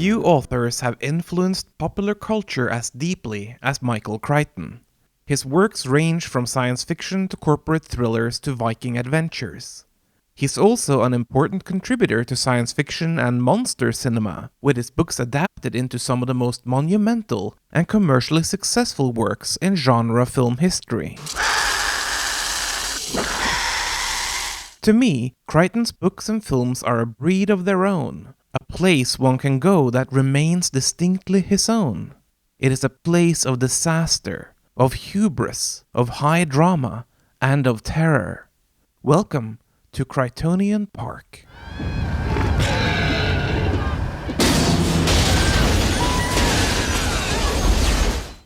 Few authors have influenced popular culture as deeply as Michael Crichton. His works range from science fiction to corporate thrillers to Viking adventures. He's also an important contributor to science fiction and monster cinema, with his books adapted into some of the most monumental and commercially successful works in genre film history. To me, Crichton's books and films are a breed of their own, a place one can go that remains distinctly his own. It is a place of disaster, of hubris, of high drama, and of terror. Welcome to Crichtonian Park.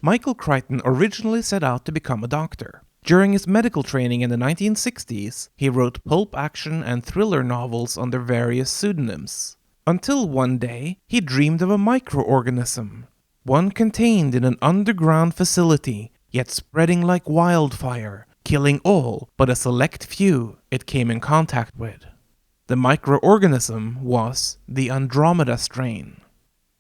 Michael Crichton originally set out to become a doctor. During his medical training in the 1960s, he wrote pulp action and thriller novels under various pseudonyms. Until one day, he dreamed of a microorganism, one contained in an underground facility, yet spreading like wildfire, killing all but a select few it came in contact with. The microorganism was the Andromeda Strain.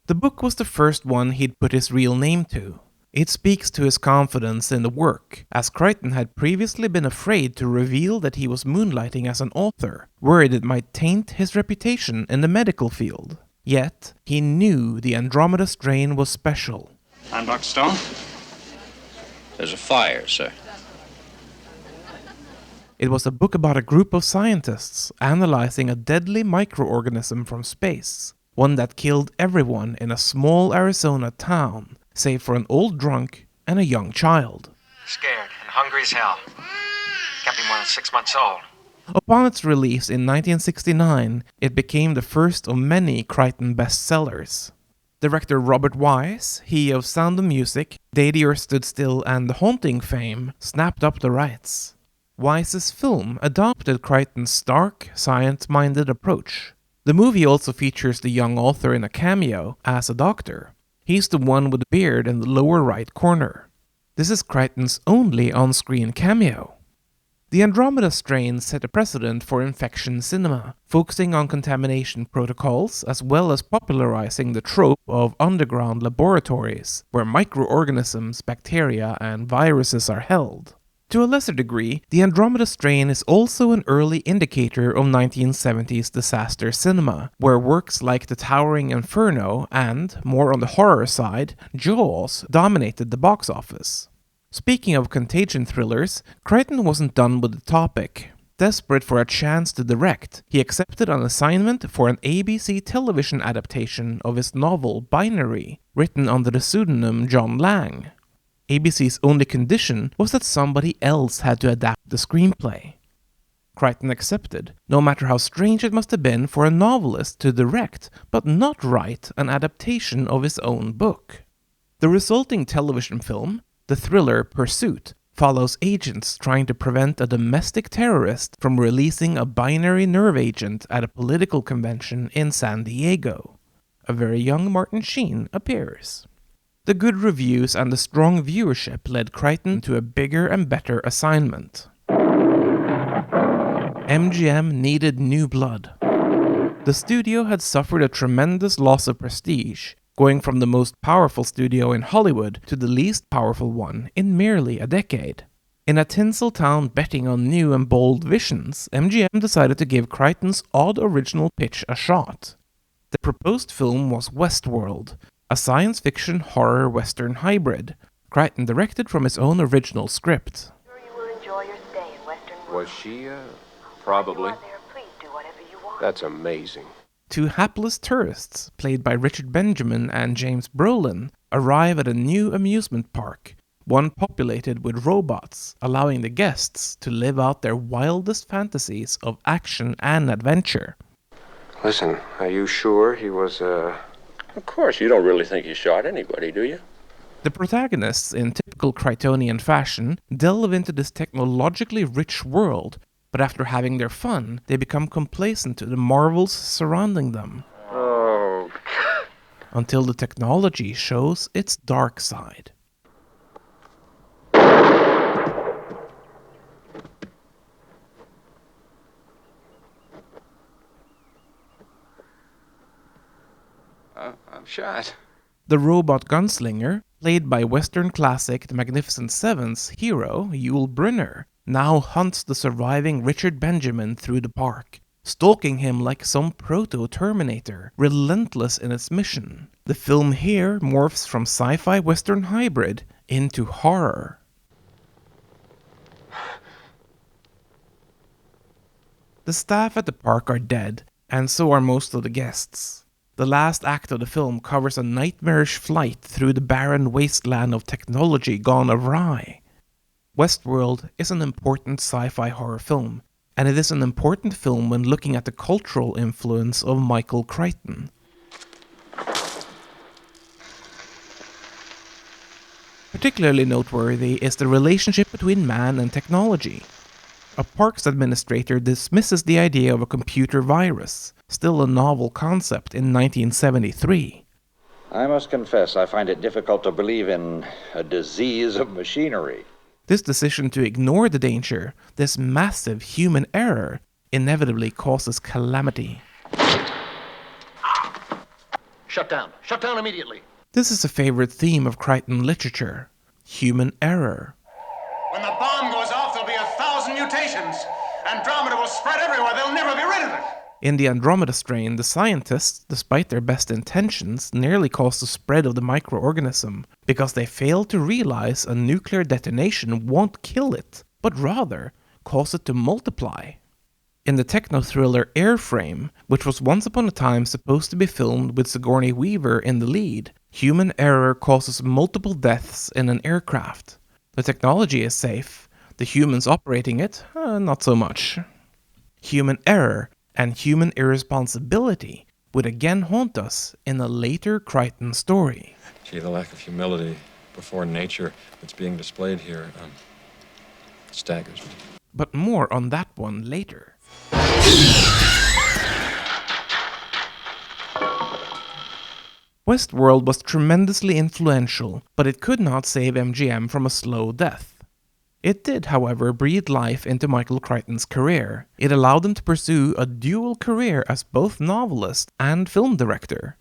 The book was the first one he'd put his real name to. It speaks to his confidence in the work, as Crichton had previously been afraid to reveal that he was moonlighting as an author, worried it might taint his reputation in the medical field. Yet, he knew the Andromeda Strain was special. I'm Dr. Stone. There's a fire, sir. It was a book about a group of scientists analyzing a deadly microorganism from space, one that killed everyone in a small Arizona town, save for an old drunk and a young child. Scared and hungry as hell. Can't be more than 6 months old. Upon its release in 1969, it became the first of many Crichton bestsellers. Director Robert Wise, he of Sound of Music, Day the Earth Stood Still and The Haunting fame, snapped up the rights. Wise's film adopted Crichton's stark, science-minded approach. The movie also features the young author in a cameo as a doctor. He's the one with the beard in the lower right corner. This is Crichton's only on-screen cameo. The Andromeda Strain set a precedent for infection cinema, focusing on contamination protocols as well as popularizing the trope of underground laboratories, where microorganisms, bacteria, and viruses are held. To a lesser degree, the Andromeda Strain is also an early indicator of 1970s disaster cinema, where works like The Towering Inferno and, more on the horror side, Jaws dominated the box office. Speaking of contagion thrillers, Crichton wasn't done with the topic. Desperate for a chance to direct, he accepted an assignment for an ABC television adaptation of his novel Binary, written under the pseudonym John Lang. ABC's only condition was that somebody else had to adapt the screenplay. Crichton accepted, no matter how strange it must have been for a novelist to direct but not write an adaptation of his own book. The resulting television film, the thriller Pursuit, follows agents trying to prevent a domestic terrorist from releasing a binary nerve agent at a political convention in San Diego. A very young Martin Sheen appears. The good reviews and the strong viewership led Crichton to a bigger and better assignment. MGM needed new blood. The studio had suffered a tremendous loss of prestige, going from the most powerful studio in Hollywood to the least powerful one in merely a decade. In a Tinseltown betting on new and bold visions, MGM decided to give Crichton's odd original pitch a shot. The proposed film was Westworld, a science fiction horror western hybrid. Crichton directed from his own original script. Sure you will enjoy your stay in Western World. Was she, probably? Please do whatever you want. That's amazing. Two hapless tourists, played by Richard Benjamin and James Brolin, arrive at a new amusement park, one populated with robots, allowing the guests to live out their wildest fantasies of action and adventure. Listen, are you sure he was, Of course, you don't really think he shot anybody, do you? The protagonists, in typical Crichtonian fashion, delve into this technologically rich world, but after having their fun, they become complacent to the marvels surrounding them. Oh, Until the technology shows its dark side. Shot. The robot gunslinger, played by Western classic The Magnificent Seven's hero, Yul Brynner, now hunts the surviving Richard Benjamin through the park, stalking him like some proto-Terminator, relentless in its mission. The film here morphs from sci-fi Western hybrid into horror. The staff at the park are dead, and so are most of the guests. The last act of the film covers a nightmarish flight through the barren wasteland of technology gone awry. Westworld is an important sci-fi horror film, and it is an important film when looking at the cultural influence of Michael Crichton. Particularly noteworthy is the relationship between man and technology. A parks administrator dismisses the idea of a computer virus, still a novel concept in 1973. I must confess I find it difficult to believe in a disease of machinery. This decision to ignore the danger, this massive human error, inevitably causes calamity. Shut down. Shut down immediately. This is a favorite theme of Crichton literature: human error. When the bomb goes off, there'll be 1,000 mutations. Andromeda will spread everywhere. They'll never be rid of it. In the Andromeda Strain, the scientists, despite their best intentions, nearly caused the spread of the microorganism because they failed to realize a nuclear detonation won't kill it, but rather cause it to multiply. In the techno-thriller Airframe, which was once upon a time supposed to be filmed with Sigourney Weaver in the lead, human error causes multiple deaths in an aircraft. The technology is safe, the humans operating it, not so much. Human error and human irresponsibility would again haunt us in a later Crichton story. Gee, the lack of humility before nature that's being displayed here staggers me. But more on that one later. Westworld was tremendously influential, but it could not save MGM from a slow death. It did, however, breathe life into Michael Crichton's career. It allowed him to pursue a dual career as both novelist and film director.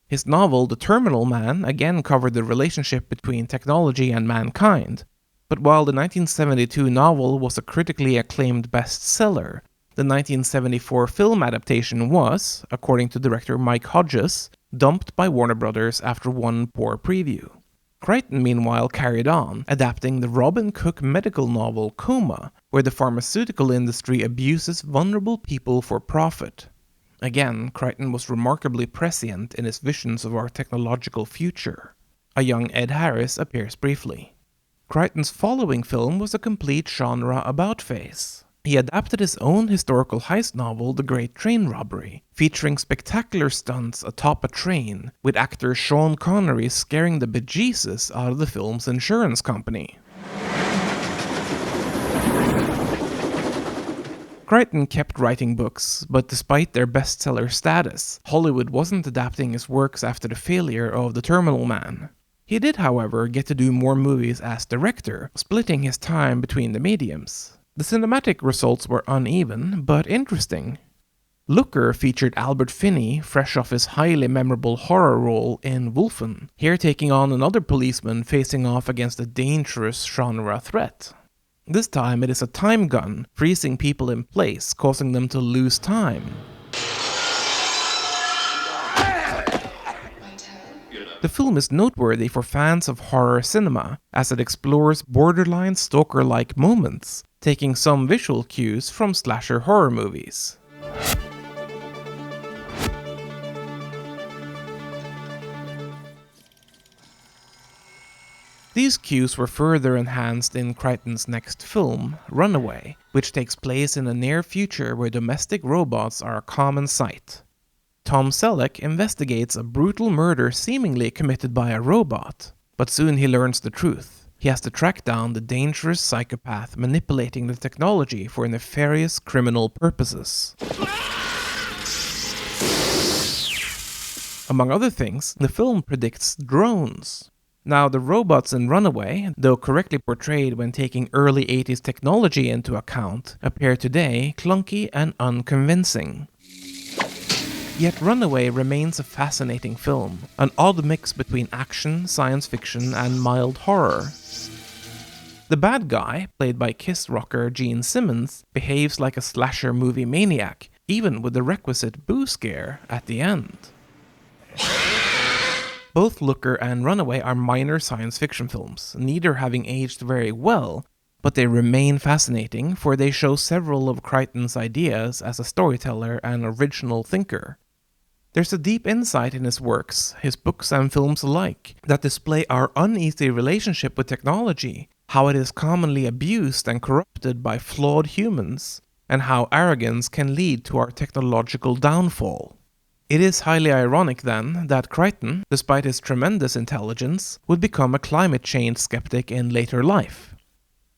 His novel, The Terminal Man, again covered the relationship between technology and mankind. But while the 1972 novel was a critically acclaimed bestseller, the 1974 film adaptation was, according to director Mike Hodges, dumped by Warner Brothers after one poor preview. Crichton, meanwhile, carried on, adapting the Robin Cook medical novel Coma, where the pharmaceutical industry abuses vulnerable people for profit. Again, Crichton was remarkably prescient in his visions of our technological future. A young Ed Harris appears briefly. Crichton's following film was a complete genre about-face. He adapted his own historical heist novel, The Great Train Robbery, featuring spectacular stunts atop a train, with actor Sean Connery scaring the bejesus out of the film's insurance company. Crichton kept writing books, but despite their bestseller status, Hollywood wasn't adapting his works after the failure of The Terminal Man. He did, however, get to do more movies as director, splitting his time between the mediums. The cinematic results were uneven, but interesting. Looker featured Albert Finney, fresh off his highly memorable horror role in Wolfen, here taking on another policeman facing off against a dangerous genre threat. This time it is a time gun, freezing people in place, causing them to lose time. The film is noteworthy for fans of horror cinema, as it explores borderline stalker-like moments, taking some visual cues from slasher horror movies. These cues were further enhanced in Crichton's next film, Runaway, which takes place in a near future where domestic robots are a common sight. Tom Selleck investigates a brutal murder seemingly committed by a robot, but soon he learns the truth. He has to track down the dangerous psychopath manipulating the technology for nefarious criminal purposes. Among other things, the film predicts drones. Now, the robots in Runaway, though correctly portrayed when taking early 80s technology into account, appear today clunky and unconvincing. Yet Runaway remains a fascinating film, an odd mix between action, science fiction, and mild horror. The bad guy, played by Kiss rocker Gene Simmons, behaves like a slasher movie maniac, even with the requisite boo scare at the end. Both Looker and Runaway are minor science fiction films, neither having aged very well, but they remain fascinating, for they show several of Crichton's ideas as a storyteller and original thinker. There's a deep insight in his works, his books and films alike, that display our uneasy relationship with technology, how it is commonly abused and corrupted by flawed humans, and how arrogance can lead to our technological downfall. It is highly ironic, then, that Crichton, despite his tremendous intelligence, would become a climate change skeptic in later life.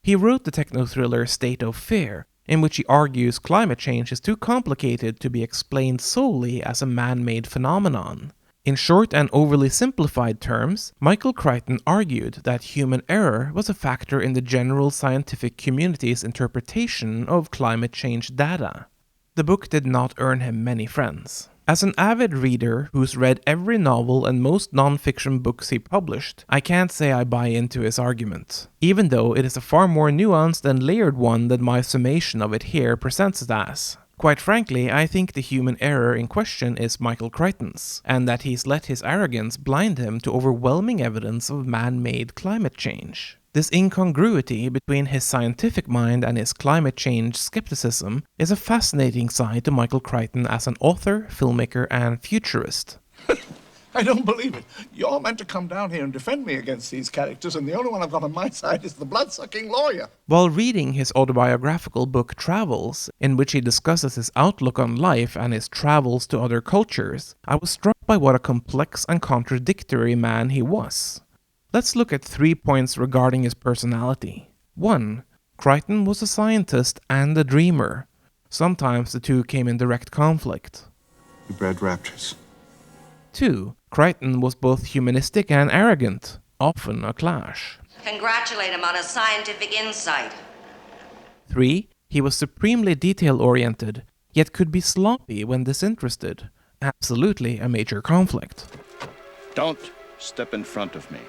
He wrote the techno-thriller State of Fear, in which he argues climate change is too complicated to be explained solely as a man-made phenomenon. In short and overly simplified terms, Michael Crichton argued that human error was a factor in the general scientific community's interpretation of climate change data. The book did not earn him many friends. As an avid reader who's read every novel and most non-fiction books he published, I can't say I buy into his argument, even though it is a far more nuanced and layered one than my summation of it here presents it as. Quite frankly, I think the human error in question is Michael Crichton's, and that he's let his arrogance blind him to overwhelming evidence of man-made climate change. This incongruity between his scientific mind and his climate change skepticism is a fascinating side to Michael Crichton as an author, filmmaker, and futurist. I don't believe it. You're meant to come down here and defend me against these characters, and the only one I've got on my side is the blood-sucking lawyer. While reading his autobiographical book Travels, in which he discusses his outlook on life and his travels to other cultures, I was struck by what a complex and contradictory man he was. Let's look at 3 points regarding his personality. 1. Crichton was a scientist and a dreamer. Sometimes the two came in direct conflict. You bred raptors. 2. Crichton was both humanistic and arrogant, often a clash. Congratulate him on his scientific insight. 3. He was supremely detail-oriented, yet could be sloppy when disinterested. Absolutely a major conflict. Don't step in front of me.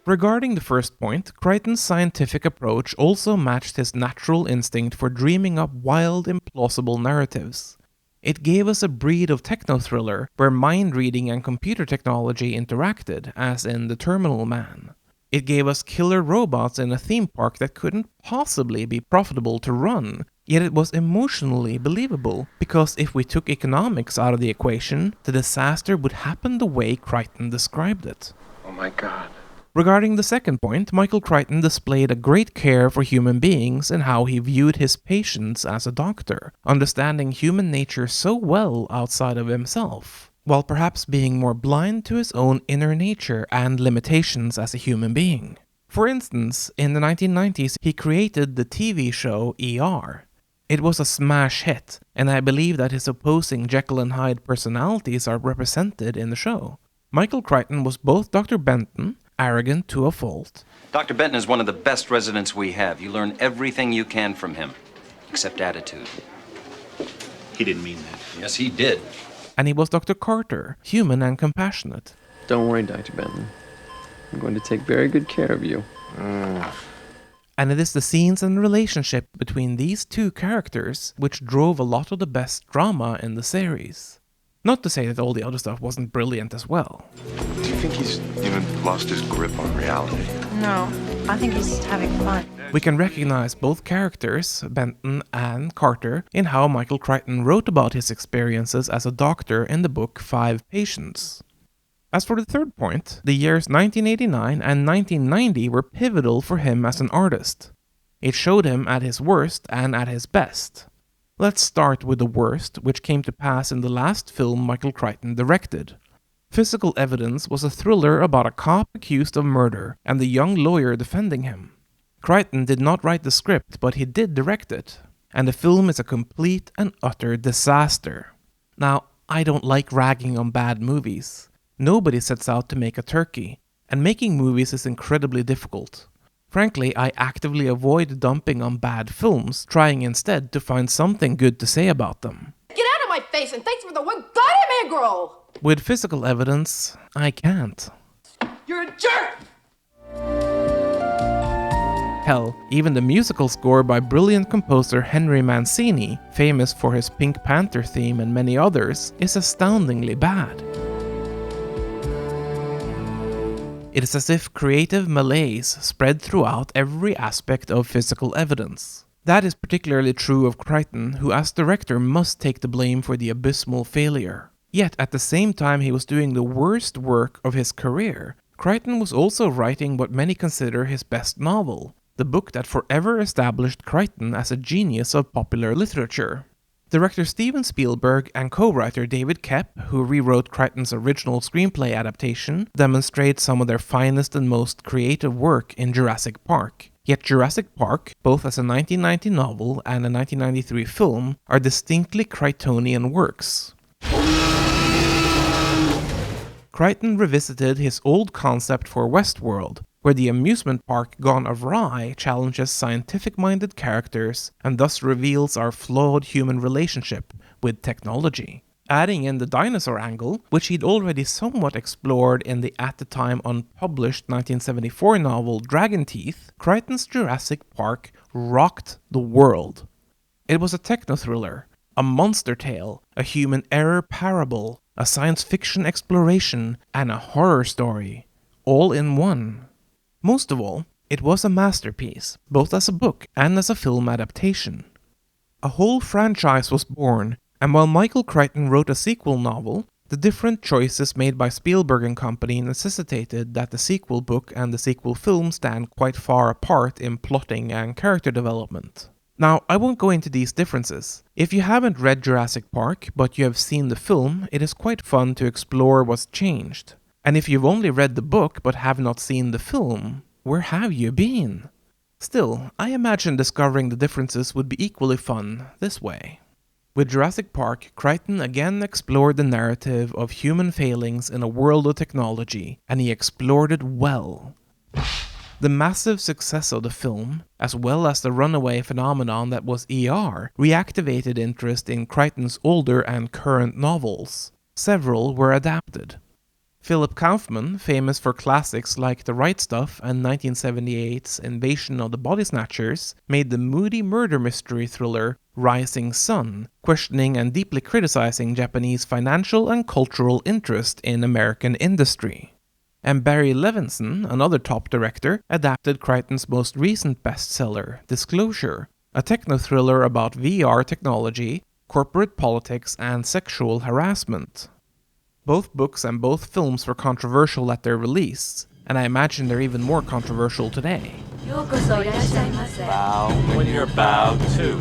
Regarding the first point, Crichton's scientific approach also matched his natural instinct for dreaming up wild, implausible narratives. It gave us a breed of techno-thriller where mind-reading and computer technology interacted, as in The Terminal Man. It gave us killer robots in a theme park that couldn't possibly be profitable to run, yet it was emotionally believable, because if we took economics out of the equation, the disaster would happen the way Crichton described it. Oh my God. Regarding the second point, Michael Crichton displayed a great care for human beings and how he viewed his patients as a doctor, understanding human nature so well outside of himself, while perhaps being more blind to his own inner nature and limitations as a human being. For instance, in the 1990s, he created the TV show ER. It was a smash hit, and I believe that his opposing Jekyll and Hyde personalities are represented in the show. Michael Crichton was both Dr. Benton, arrogant to a fault. Dr. Benton is one of the best residents we have. You learn everything you can from him, except attitude. He didn't mean that. Yes, he did. And he was Dr. Carter, human and compassionate. Don't worry, Dr. Benton. I'm going to take very good care of you. And it is the scenes and relationship between these two characters which drove a lot of the best drama in the series. Not to say that all the other stuff wasn't brilliant as well. Do you think he's even lost his grip on reality? No, I think he's having fun. We can recognize both characters, Benton and Carter, in how Michael Crichton wrote about his experiences as a doctor in the book 5 Patients. As for the third point, the years 1989 and 1990 were pivotal for him as an artist. It showed him at his worst and at his best. Let's start with the worst, which came to pass in the last film Michael Crichton directed. Physical Evidence was a thriller about a cop accused of murder and the young lawyer defending him. Crichton did not write the script, but he did direct it, and the film is a complete and utter disaster. Now, I don't like ragging on bad movies. Nobody sets out to make a turkey, and making movies is incredibly difficult. Frankly, I actively avoid dumping on bad films, trying instead to find something good to say about them. Get out of my face, and thanks for the one goddamn egg roll! With physical evidence, I can't. You're a jerk! Hell, even the musical score by brilliant composer Henry Mancini, famous for his Pink Panther theme and many others, is astoundingly bad. It is as if creative malaise spread throughout every aspect of physical evidence. That is particularly true of Crichton, who as director must take the blame for the abysmal failure. Yet at the same time he was doing the worst work of his career, Crichton was also writing what many consider his best novel, the book that forever established Crichton as a genius of popular literature. Director Steven Spielberg and co-writer David Koepp, who rewrote Crichton's original screenplay adaptation, demonstrate some of their finest and most creative work in Jurassic Park. Yet Jurassic Park, both as a 1990 novel and a 1993 film, are distinctly Crichtonian works. Crichton revisited his old concept for Westworld, where the amusement park gone awry challenges scientific-minded characters and thus reveals our flawed human relationship with technology. Adding in the dinosaur angle, which he'd already somewhat explored in the at the time unpublished 1974 novel Dragon Teeth, Crichton's Jurassic Park rocked the world. It was a techno-thriller, a monster tale, a human error parable, a science fiction exploration, and a horror story, all in one. Most of all, it was a masterpiece, both as a book and as a film adaptation. A whole franchise was born, and while Michael Crichton wrote a sequel novel, the different choices made by Spielberg and company necessitated that the sequel book and the sequel film stand quite far apart in plotting and character development. Now, I won't go into these differences. If you haven't read Jurassic Park, but you have seen the film, it is quite fun to explore what's changed. And if you've only read the book but have not seen the film, where have you been? Still, I imagine discovering the differences would be equally fun this way. With Jurassic Park, Crichton again explored the narrative of human failings in a world of technology, and he explored it well. The massive success of the film, as well as the Runaway phenomenon that was ER, reactivated interest in Crichton's older and current novels. Several were adapted. Philip Kaufman, famous for classics like The Right Stuff and 1978's Invasion of the Body Snatchers, made the moody murder mystery thriller Rising Sun, questioning and deeply criticizing Japanese financial and cultural interest in American industry. And Barry Levinson, another top director, adapted Crichton's most recent bestseller, Disclosure, a techno-thriller about VR technology, corporate politics, and sexual harassment. Both books and both films were controversial at their release, and I imagine they're even more controversial today. Bow when you're bowed to.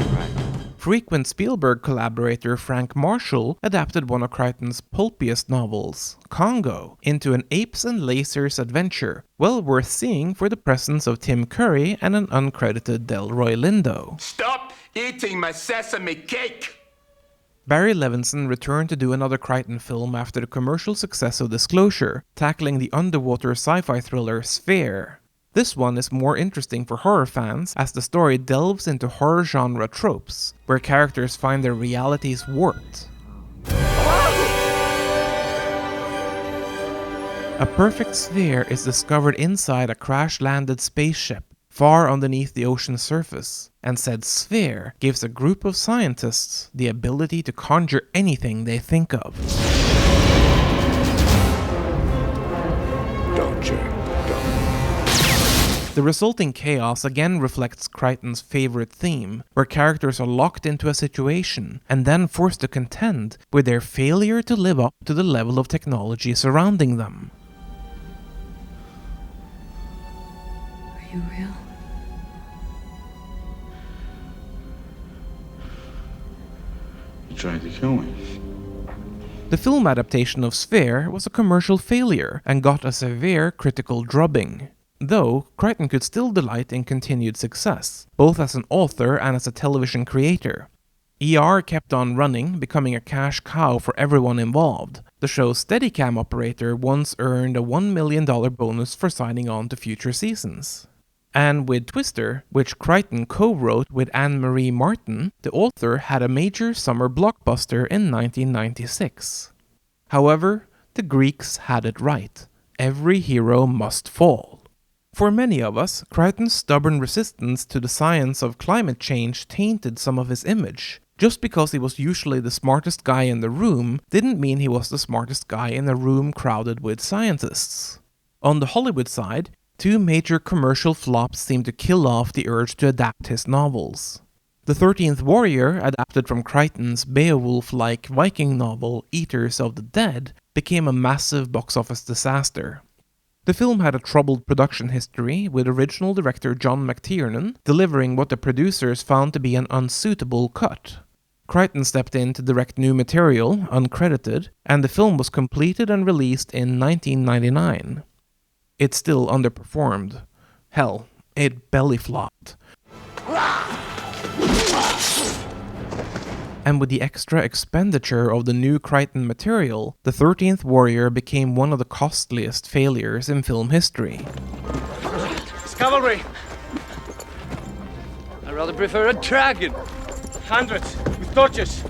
Frequent Spielberg collaborator Frank Marshall adapted one of Crichton's pulpiest novels, Congo, into an apes and lasers adventure, well worth seeing for the presence of Tim Curry and an uncredited Delroy Lindo. Stop eating my sesame cake! Barry Levinson returned to do another Crichton film after the commercial success of Disclosure, tackling the underwater sci-fi thriller Sphere. This one is more interesting for horror fans as the story delves into horror genre tropes, where characters find their realities warped. A perfect sphere is discovered inside a crash-landed spaceship, far underneath the ocean's surface, and said sphere gives a group of scientists the ability to conjure anything they think of. Don't, Jack. The resulting chaos again reflects Crichton's favorite theme, where characters are locked into a situation and then forced to contend with their failure to live up to the level of technology surrounding them. Are you real? You tried to kill me. The film adaptation of Sphere was a commercial failure and got a severe critical drubbing. Though, Crichton could still delight in continued success, both as an author and as a television creator. ER kept on running, becoming a cash cow for everyone involved. The show's Steadicam operator once earned a $1 million bonus for signing on to future seasons. And with Twister, which Crichton co-wrote with Anne-Marie Martin, the author had a major summer blockbuster in 1996. However, the Greeks had it right. Every hero must fall. For many of us, Crichton's stubborn resistance to the science of climate change tainted some of his image. Just because he was usually the smartest guy in the room didn't mean he was the smartest guy in a room crowded with scientists. On the Hollywood side, 2 major commercial flops seemed to kill off the urge to adapt his novels. The 13th Warrior, adapted from Crichton's Beowulf-like Viking novel Eaters of the Dead, became a massive box office disaster. The film had a troubled production history, with original director John McTiernan delivering what the producers found to be an unsuitable cut. Crichton stepped in to direct new material, uncredited, and the film was completed and released in 1999. It still underperformed. Hell, it belly flopped. And with the extra expenditure of the new Crichton material, the 13th Warrior became one of the costliest failures in film history. It's cavalry. I'd rather prefer a dragon. Hundreds with torches.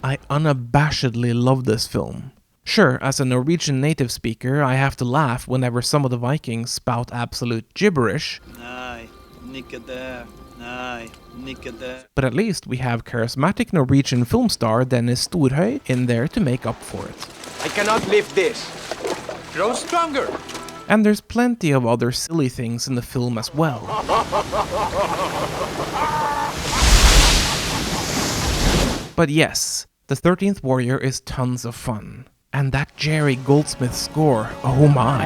I unabashedly love this film. Sure, as a Norwegian native speaker, I have to laugh whenever some of the Vikings spout absolute gibberish. Nej, nicka där. Nej, nicka där. But at least we have charismatic Norwegian film star Dennis Storhøy in there to make up for it. I cannot lift this. Grow stronger. And there's plenty of other silly things in the film as well. But yes, the 13th Warrior is tons of fun. And that Jerry Goldsmith score, oh my.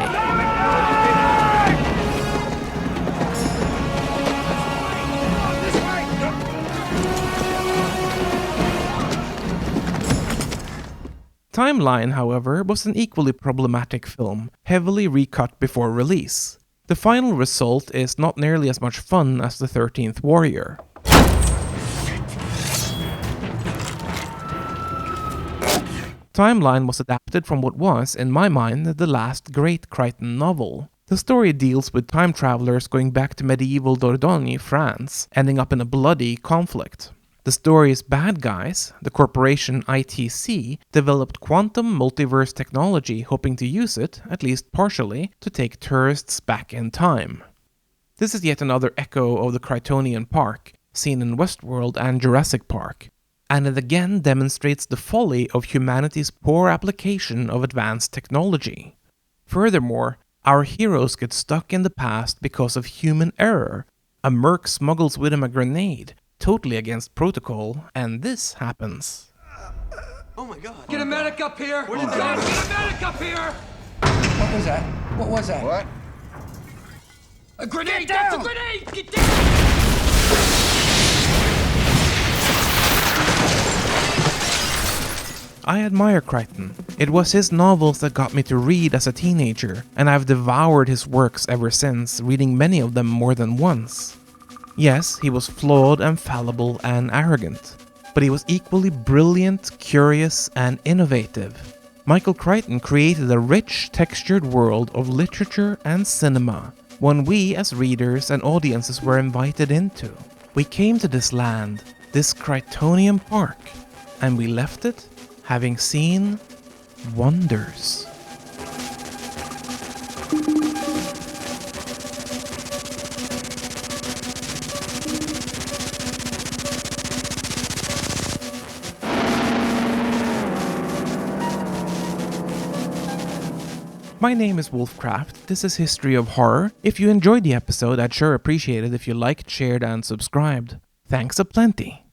Timeline, however, was an equally problematic film, heavily recut before release. The final result is not nearly as much fun as the 13th Warrior. Timeline was adapted from what was, in my mind, the last great Crichton novel. The story deals with time travelers going back to medieval Dordogne, France, ending up in a bloody conflict. The story's bad guys, the corporation ITC, developed quantum multiverse technology hoping to use it, at least partially, to take tourists back in time. This is yet another echo of the Crichtonian Park, seen in Westworld and Jurassic Park, and it again demonstrates the folly of humanity's poor application of advanced technology. Furthermore, our heroes get stuck in the past because of human error. A merc smuggles with him a grenade, totally against protocol, and this happens. Oh my god. Get a medic up here! Where did Get a medic up here! What was that? What was that? What? A grenade! That's a grenade! Get down! I admire Crichton. It was his novels that got me to read as a teenager, and I've devoured his works ever since, reading many of them more than once. Yes, he was flawed and fallible and arrogant, but he was equally brilliant, curious, and innovative. Michael Crichton created a rich, textured world of literature and cinema, one we as readers and audiences were invited into. We came to this land, this Crichtonian Park, and we left it having seen wonders. My name is Wolfcraft, this is History of Horror. If you enjoyed the episode, I'd sure appreciate it if you liked, shared, and subscribed. Thanks a plenty.